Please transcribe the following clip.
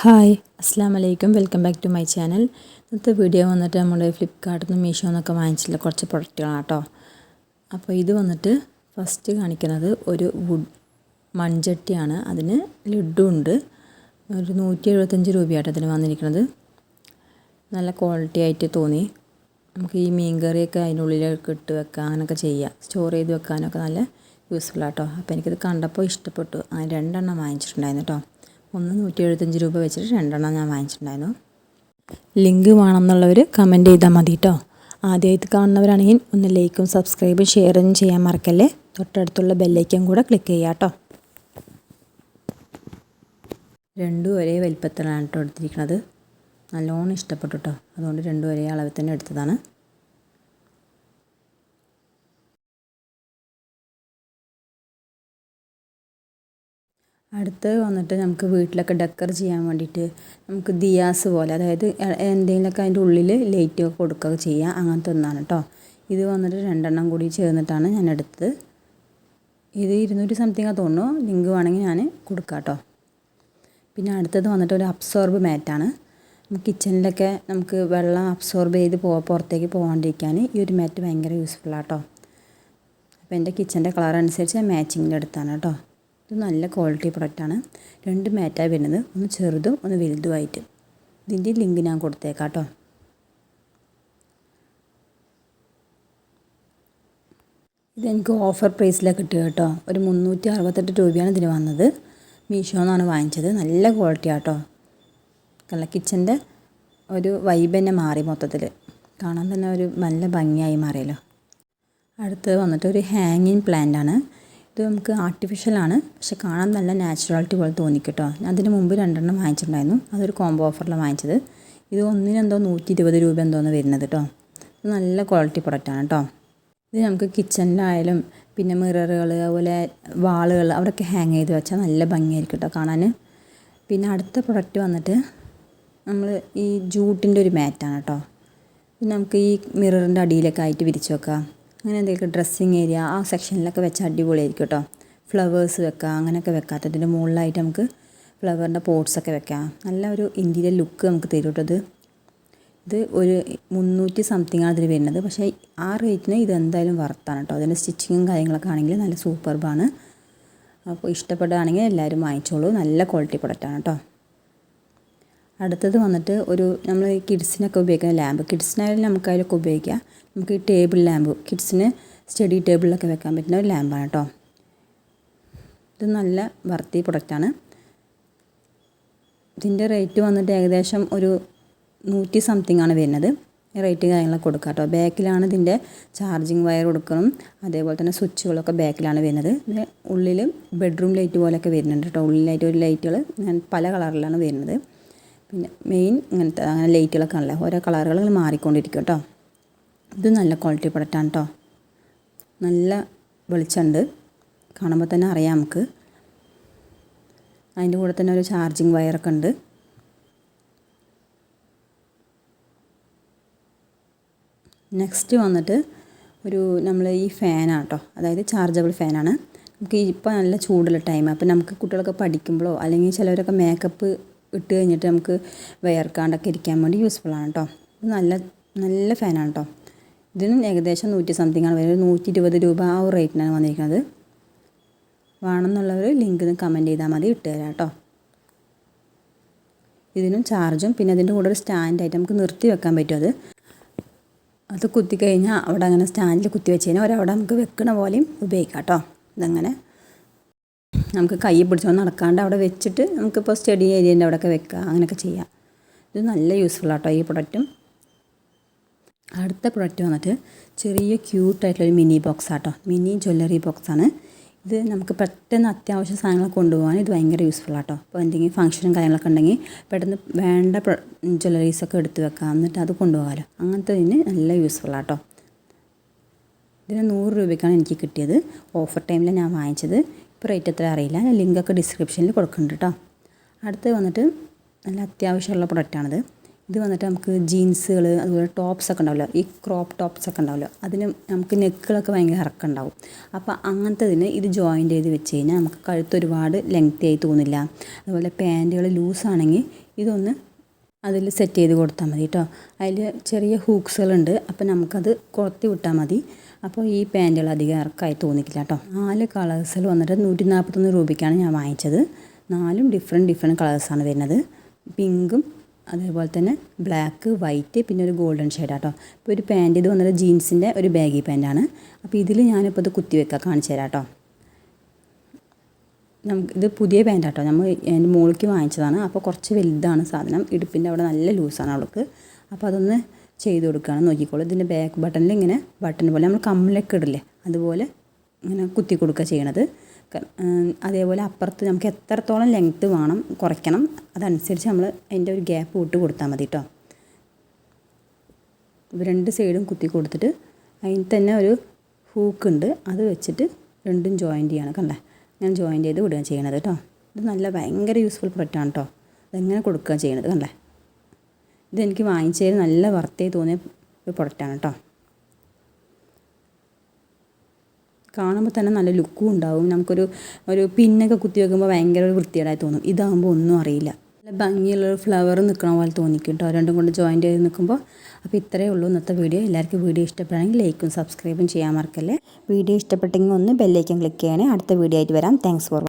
Hi അസ്സാം വലൈക്കും welcome back to my channel. ഇന്നത്തെ വീഡിയോ വന്നിട്ട് നമ്മൾ ഫ്ലിപ്കാർട്ടിൽ നിന്ന് മീഷോന്നൊക്കെ വാങ്ങിച്ചിട്ടുള്ള കുറച്ച് പ്രൊഡക്റ്റുകളാണ് കേട്ടോ. അപ്പോൾ ഇത് വന്നിട്ട് ഫസ്റ്റ് കാണിക്കുന്നത് ഒരു മൺചട്ടിയാണ്. അതിന് ലിഡും ഉണ്ട്. ഒരു 175 രൂപയായിട്ട് അതിന് വന്നിരിക്കുന്നത്. നല്ല ക്വാളിറ്റി ആയിട്ട് തോന്നി. നമുക്ക് ഈ മീൻ കറിയൊക്കെ അതിനുള്ളിലൊക്കെ ഇട്ട് വെക്കാം, അങ്ങനെയൊക്കെ ചെയ്യാം. സ്റ്റോർ ചെയ്ത് വെക്കാനൊക്കെ നല്ല യൂസ്ഫുൾ ആട്ടോ. അപ്പോൾ എനിക്കിത് കണ്ടപ്പോൾ ഇഷ്ടപ്പെട്ടു. അങ്ങനെ 2 വാങ്ങിച്ചിട്ടുണ്ടായിരുന്നു കേട്ടോ. ഒന്ന് 175 രൂപ വെച്ചിട്ട് 2 ഞാൻ വാങ്ങിച്ചിട്ടുണ്ടായിരുന്നു. ലിങ്ക് വേണമെന്നുള്ളവർ കമൻറ്റ് ചെയ്താൽ മതി കേട്ടോ. ആദ്യമായിട്ട് കാണുന്നവരാണെങ്കിൽ ഒന്ന് ലൈക്കും സബ്സ്ക്രൈബും ഷെയറും ചെയ്യാൻ മറക്കല്ലേ. തൊട്ടടുത്തുള്ള ബെല്ലൈക്കൻ കൂടെ ക്ലിക്ക് ചെയ്യുക കേട്ടോ. രണ്ടും ഒരേ വലിപ്പത്തിലാണ് കേട്ടോ എടുത്തിരിക്കുന്നത്. നല്ലോണം ഇഷ്ടപ്പെട്ടു കേട്ടോ. അതുകൊണ്ട് രണ്ടും ഒരേ അളവിൽ തന്നെ എടുത്തതാണ്. അടുത്ത് വന്നിട്ട് നമുക്ക് വീട്ടിലൊക്കെ ഡെക്കർ ചെയ്യാൻ വേണ്ടിയിട്ട് നമുക്ക് ദിയാസ് പോലെ, അതായത് എന്തെങ്കിലുമൊക്കെ അതിൻ്റെ ഉള്ളിൽ ലൈറ്റ് ഒക്കെ കൊടുക്കുക ചെയ്യുക, അങ്ങനത്തെ ഒന്നാണ് കേട്ടോ. ഇത് വന്നിട്ട് 2 കൂടി ചേർന്നിട്ടാണ് ഞാൻ എടുത്തത്. ഇത് 200 സംതിങ് തോന്നുന്നു. ലിങ്ക് വേണമെങ്കിൽ ഞാൻ കൊടുക്കാം കേട്ടോ. പിന്നെ അടുത്തത് വന്നിട്ട് ഒരു അബ്സോർബ് മാറ്റാണ്. കിച്ചണിലൊക്കെ നമുക്ക് വെള്ളം അബ്സോർബ് ചെയ്ത് പുറത്തേക്ക് പോകാണ്ടിരിക്കാൻ ഈ ഒരു മാറ്റ് ഭയങ്കര യൂസ്ഫുള്ളാണ് കേട്ടോ. അപ്പോൾ എൻ്റെ കിച്ചൻ്റെ കളർ അനുസരിച്ച് മാച്ചിങ്ങിൽ എടുത്താണ് കേട്ടോ. ഇത് നല്ല ക്വാളിറ്റി പ്രൊഡക്റ്റാണ്. 2 മാറ്റാണ് വരുന്നത്, ഒന്ന് ചെറുതും ഒന്ന് വലുതുമായിട്ട്. ഇതിൻ്റെ ലിങ്ക് ഞാൻ കൊടുത്തേക്കാം കേട്ടോ. ഇതെനിക്ക് ഓഫർ പ്രൈസിലാണ് കിട്ടുക കേട്ടോ. ഒരു 368 രൂപയാണ് ഇതിന് വന്നത്. മീഷോന്നാണ് വാങ്ങിച്ചത്. നല്ല ക്വാളിറ്റി ആട്ടോ. കിച്ചൻ്റെ ഒരു വൈബ് തന്നെ മാറി, മൊത്തത്തിൽ കാണാൻ തന്നെ ഒരു നല്ല ഭംഗിയായി മാറിയല്ലോ. അടുത്ത് വന്നിട്ട് ഒരു ഹാങ്ങിങ് പ്ലാന്റാണ്. ഇത് നമുക്ക് ആർട്ടിഫിഷ്യലാണ്, പക്ഷെ കാണാൻ നല്ല നാച്ചുറാലിറ്റി പോലെ തോന്നിക്കിട്ടോ. ഞാൻ അതിന് മുമ്പ് 2 വാങ്ങിച്ചിട്ടുണ്ടായിരുന്നു. അതൊരു കോംബോ ഓഫറിലാണ് വാങ്ങിച്ചത്. ഇത് ഒന്നിനെന്തോ 120 രൂപ എന്തോന്ന് വരുന്നത് കേട്ടോ. ഇത് നല്ല ക്വാളിറ്റി പ്രൊഡക്റ്റാണ് കേട്ടോ. ഇത് നമുക്ക് കിച്ചണിലായാലും പിന്നെ മിററുകൾ, അതുപോലെ വാളുകൾ അവിടെയൊക്കെ ഹാങ് ചെയ്ത് വെച്ചാൽ നല്ല ഭംഗിയായിരിക്കും കേട്ടോ കാണാൻ. പിന്നെ അടുത്ത പ്രൊഡക്റ്റ് വന്നിട്ട് നമ്മൾ ഈ ജൂട്ടിൻ്റെ ഒരു മാറ്റാണ് കേട്ടോ. പിന്നെ നമുക്ക് ഈ മിററിൻ്റെ അടിയിലൊക്കെ ആയിട്ട് വിരിച്ച് വെക്കാം. അങ്ങനെ എന്തെങ്കിലും ഡ്രസ്സിങ് ഏരിയ ആ സെക്ഷനിലൊക്കെ വെച്ചാൽ അടിപൊളിയായിരിക്കും കേട്ടോ. ഫ്ലവേഴ്സ് വെക്കാം, അങ്ങനെയൊക്കെ വെക്കാത്തതിൻ്റെ മുകളിലായിട്ട് നമുക്ക് ഫ്ലവറിൻ്റെ പോട്ട്സൊക്കെ വെക്കാം. നല്ല ഒരു ഇൻറ്റീരിയർ ലുക്ക് നമുക്ക് തരും കേട്ടോ. ഇത് ഒരു 300 സംതിങ് ആണ് ഇതിൽ വരുന്നത്. പക്ഷേ ആ റേറ്റിന് ഇത് എന്തായാലും വർത്താണ് കേട്ടോ. അതിൻ്റെ സ്റ്റിച്ചിങ്ങും കാര്യങ്ങളൊക്കെ ആണെങ്കിൽ നല്ല സൂപ്പർബാണ്. അപ്പോൾ ഇഷ്ടപ്പെടുകയാണെങ്കിൽ എല്ലാവരും വാങ്ങിച്ചോളൂ. നല്ല ക്വാളിറ്റി പ്രൊഡക്റ്റാണ് കേട്ടോ. അടുത്തത് വന്നിട്ട് ഒരു നമ്മൾ ഈ കിഡ്സിനൊക്കെ ഉപയോഗിക്കുന്ന ലാമ്പ്. കിഡ്സിനായാലും നമുക്ക് അതിലൊക്കെ ഉപയോഗിക്കാം. നമുക്ക് ഈ ടേബിൾ ലാമ്പ്, കിഡ്സിന് സ്റ്റഡി ടേബിളിലൊക്കെ വെക്കാൻ പറ്റുന്ന ഒരു ലാമ്പാണ് കേട്ടോ. ഇത് നല്ല വർത്തി പ്രൊഡക്റ്റാണ്. ഇതിൻ്റെ റേറ്റ് വന്നിട്ട് ഏകദേശം ഒരു 100 സംതിങ് ആണ് വരുന്നത്. റേറ്റ് കാര്യങ്ങളൊക്കെ കൊടുക്കാം കേട്ടോ. ബാക്കിലാണ് ഇതിൻ്റെ ചാർജിങ് വയർ കൊടുക്കണം. അതേപോലെ തന്നെ സ്വിച്ചുകളൊക്കെ ബാക്കിലാണ് വരുന്നത്. പിന്നെ ഉള്ളിൽ ബെഡ്റൂം ലൈറ്റ് പോലെയൊക്കെ വരുന്നുണ്ട് കേട്ടോ. ഉള്ളിലായിട്ട് ഒരു ലൈറ്റുകൾ ഞാൻ പല കളറിലാണ് വരുന്നത്. പിന്നെ മെയിൻ ഇങ്ങനത്തെ അങ്ങനെ ലൈറ്റുകളൊക്കെ ആണല്ലോ, ഓരോ കളറുകൾ മാറിക്കൊണ്ടിരിക്കും കേട്ടോ. ഇത് നല്ല ക്വാളിറ്റി പ്രൊഡക്റ്റാണ് കേട്ടോ. നല്ല വെളിച്ചമുണ്ട്, കാണുമ്പോൾ തന്നെ അറിയാം നമുക്ക്. അതിൻ്റെ കൂടെ തന്നെ ഒരു ചാർജിങ് വയറൊക്കെ ഉണ്ട്. നെക്സ്റ്റ് വന്നിട്ട് ഒരു നമ്മൾ ഈ ഫാനാണ് കേട്ടോ. അതായത് ചാർജബിൾ ഫാനാണ്. നമുക്ക് ഇപ്പോൾ നല്ല ചൂടുള്ള ടൈം, അപ്പോൾ നമുക്ക് കുട്ടികളൊക്കെ പഠിക്കുമ്പോഴോ അല്ലെങ്കിൽ ചിലവരൊക്കെ മേക്കപ്പ് ഇട്ട് കഴിഞ്ഞിട്ട് നമുക്ക് വിയർക്കാണ്ടൊക്കെ ഇരിക്കാൻ വേണ്ടി യൂസ്ഫുള്ളാണ് കേട്ടോ. ഇത് നല്ല ഫാനാണ് കേട്ടോ. ഇതിന് ഏകദേശം 100 സംതിങ് ആണ് വരുന്നത്. 120 രൂപ ആ ഒരു റേറ്റിനാണ് വന്നിരിക്കുന്നത്. വേണമെന്നുള്ളവർ ലിങ്ക് കമൻറ്റ് ചെയ്താൽ മതി, ഇട്ട് തരാം കേട്ടോ. ഇതിനും ചാർജും പിന്നെ അതിൻ്റെ കൂടെ ഒരു സ്റ്റാൻഡായിട്ട് നമുക്ക് നിർത്തി വെക്കാൻ പറ്റും. അത് കുത്തിക്കഴിഞ്ഞാൽ അവിടെ അങ്ങനെ സ്റ്റാൻഡിൽ കുത്തി വെച്ച് കഴിഞ്ഞാൽ ഒരവിടെ നമുക്ക് വെക്കണ പോലെയും ഉപയോഗിക്കാം കേട്ടോ. ഇതങ്ങനെ നമുക്ക് കൈ പിടിച്ചോണ്ട് നടക്കാണ്ട് അവിടെ വെച്ചിട്ട് നമുക്കിപ്പോൾ സ്റ്റഡി ഏരിയൻ്റെ അവിടെയൊക്കെ വെക്കുക, അങ്ങനെയൊക്കെ ചെയ്യാം. ഇത് നല്ല യൂസ്ഫുൾ ആട്ടോ ഈ പ്രൊഡക്റ്റും. അടുത്ത പ്രൊഡക്റ്റ് വന്നിട്ട് ചെറിയ ക്യൂട്ടായിട്ടുള്ളൊരു മിനി ബോക്സ് ആട്ടോ. മിനി ജ്വല്ലറി ബോക്സാണ് ഇത്. നമുക്ക് പെട്ടെന്ന് അത്യാവശ്യ സാധനങ്ങൾ കൊണ്ടുപോകാൻ ഇത് ഭയങ്കര യൂസ്ഫുൾ ആട്ടോ. അപ്പോൾ എന്തെങ്കിലും ഫംഗ്ഷനും കാര്യങ്ങളൊക്കെ ഉണ്ടെങ്കിൽ പെട്ടെന്ന് വേണ്ട ജ്വല്ലറീസൊക്കെ എടുത്ത് വെക്കാം, എന്നിട്ട് അത് കൊണ്ടുപോകാമല്ലോ. അങ്ങനത്തെ ഇതിന് നല്ല യൂസ്ഫുൾ ആട്ടോ. ഇതിന് 100 രൂപയ്ക്കാണ് എനിക്ക് കിട്ടിയത്. ഓഫർ ടൈമിൽ ഞാൻ വാങ്ങിച്ചത്. ഇപ്പോൾ റേറ്റ് എത്ര അറിയില്ല, ലിങ്കൊക്കെ ഡിസ്ക്രിപ്ഷനിൽ കൊടുക്കുന്നുണ്ട് കേട്ടോ. അടുത്ത് വന്നിട്ട് നല്ല അത്യാവശ്യമുള്ള പ്രൊഡക്റ്റാണിത്. ഇത് വന്നിട്ട് നമുക്ക് ജീൻസുകൾ അതുപോലെ ടോപ്സൊക്കെ ഉണ്ടാവില്ല, ഈ ക്രോപ്പ് ടോപ്സൊക്കെ ഉണ്ടാവില്ല, അതിന് നമുക്ക് നെക്കുകളൊക്കെ ഭയങ്കര ഇറക്കമുണ്ടാവും. അപ്പോൾ അങ്ങനത്തതിന് ഇത് ജോയിൻ്റ് ചെയ്ത് വെച്ച് കഴിഞ്ഞാൽ നമുക്ക് കഴുത്ത് ഒരുപാട് ലെങ്തി ആയി തോന്നില്ല. അതുപോലെ പാൻറ്റുകൾ ലൂസാണെങ്കിൽ ഇതൊന്ന് അതിൽ സെറ്റ് ചെയ്ത് കൊടുത്താൽ മതി കേട്ടോ. അതിൽ ചെറിയ ഹൂക്സുകളുണ്ട്, അപ്പോൾ നമുക്കത് കൊളുത്തി വിട്ടാൽ മതി. അപ്പോൾ ഈ പാൻറ്റുകൾ അധികം ഇറക്കമായി തോന്നിക്കില്ല കേട്ടോ. 4 കളേഴ്സിൽ വന്നിട്ട് 141 രൂപയ്ക്കാണ് ഞാൻ വാങ്ങിച്ചത്. 4ഉം ഡിഫറെൻറ്റ് കളേഴ്സാണ് വരുന്നത്. പിങ്കും അതേപോലെ തന്നെ ബ്ലാക്ക്, വൈറ്റ്, പിന്നെ ഒരു ഗോൾഡൻ ഷെയ്ഡാട്ടോ. ഇപ്പോൾ ഒരു പാൻറ്റ് ഇത് വന്നിട്ട് ജീൻസിൻ്റെ ഒരു ബാഗി പാൻറ്റാണ്. അപ്പോൾ ഇതിൽ ഞാനിപ്പോൾ ഇത് കുത്തി വെക്കാം, കാണിച്ചു തരാം കേട്ടോ. ഇത് പുതിയ പാൻറ്റാട്ടോ, നമ്മൾ എൻ്റെ മോൾക്ക് വാങ്ങിച്ചതാണ്. അപ്പോൾ കുറച്ച് വലുതാണ് സാധനം, ഇടുപ്പിൻ്റെ അവിടെ നല്ല ലൂസാണ് അവൾക്ക്. അപ്പോൾ അതൊന്ന് ചെയ്ത് കൊടുക്കുകയാണ്, നോക്കിക്കോളൂ. ഇതിൻ്റെ ബാക്ക് ബട്ടണിൽ ഇങ്ങനെ ബട്ടൺ പോലെ നമ്മൾ കമ്മലൊക്കെ ഇടില്ലേ, അതുപോലെ ഇങ്ങനെ കുത്തി കൊടുക്കുക ചെയ്യണത്. അതേപോലെ അപ്പുറത്ത് നമുക്ക് എത്രത്തോളം ലെങ്ത്ത് വേണം കുറയ്ക്കണം, അതനുസരിച്ച് നമ്മൾ അതിൻ്റെ ഒരു ഗ്യാപ്പ് വിട്ട് കൊടുത്താൽ മതി കേട്ടോ. 2 സൈഡും കുത്തി കൊടുത്തിട്ട് അതിൽ തന്നെ ഒരു ഹൂക്കുണ്ട്, അത് വെച്ചിട്ട് രണ്ടും ജോയിൻ്റ് ചെയ്യണം. കണ്ടേ, ഞാൻ ജോയിൻ്റ് ചെയ്ത് വിടുകയാണ് ചെയ്യണത് കേട്ടോ. ഇത് നല്ല ഭയങ്കര യൂസ്ഫുൾ പ്രൊഡക്റ്റാണ് കേട്ടോ. ഇതെങ്ങനെ കൊടുക്കുക ചെയ്യണത് കണ്ടേ. ഇതെനിക്ക് വാങ്ങിച്ചതിൽ നല്ല വർത്തായി തോന്നിയ ഒരു പ്രൊഡക്റ്റാണ് കേട്ടോ. കാണുമ്പോൾ തന്നെ നല്ല ലുക്കും ഉണ്ടാവും. നമുക്കൊരു പിന്നൊക്കെ കുത്തി വെക്കുമ്പോൾ ഭയങ്കര ഒരു വൃത്തികേടായി തോന്നും. ഇതാകുമ്പോൾ ഒന്നും അറിയില്ല, നല്ല ഭംഗിയുള്ളൊരു ഫ്ലവർ നിൽക്കണ പോലെ തോന്നിക്കും കേട്ടോ, രണ്ടും കൊണ്ട് ജോയിൻ്റ് ചെയ്ത് നിൽക്കുമ്പോൾ. അപ്പോൾ ഇത്രയേ ഉള്ളൂ ഇന്നത്തെ വീഡിയോ. എല്ലാവർക്കും വീഡിയോ ഇഷ്ടപ്പെടുകയാണെങ്കിൽ ലൈക്കും സബ്സ്ക്രൈബും ചെയ്യാൻ മറക്കല്ലേ. വീഡിയോ ഇഷ്ടപ്പെട്ടെങ്കിൽ ഒന്ന് ബെല്ലൈക്കൻ ക്ലിക്ക് ചെയ്യണേ. അടുത്ത വീഡിയോ ആയിട്ട് വരാം. Thanks for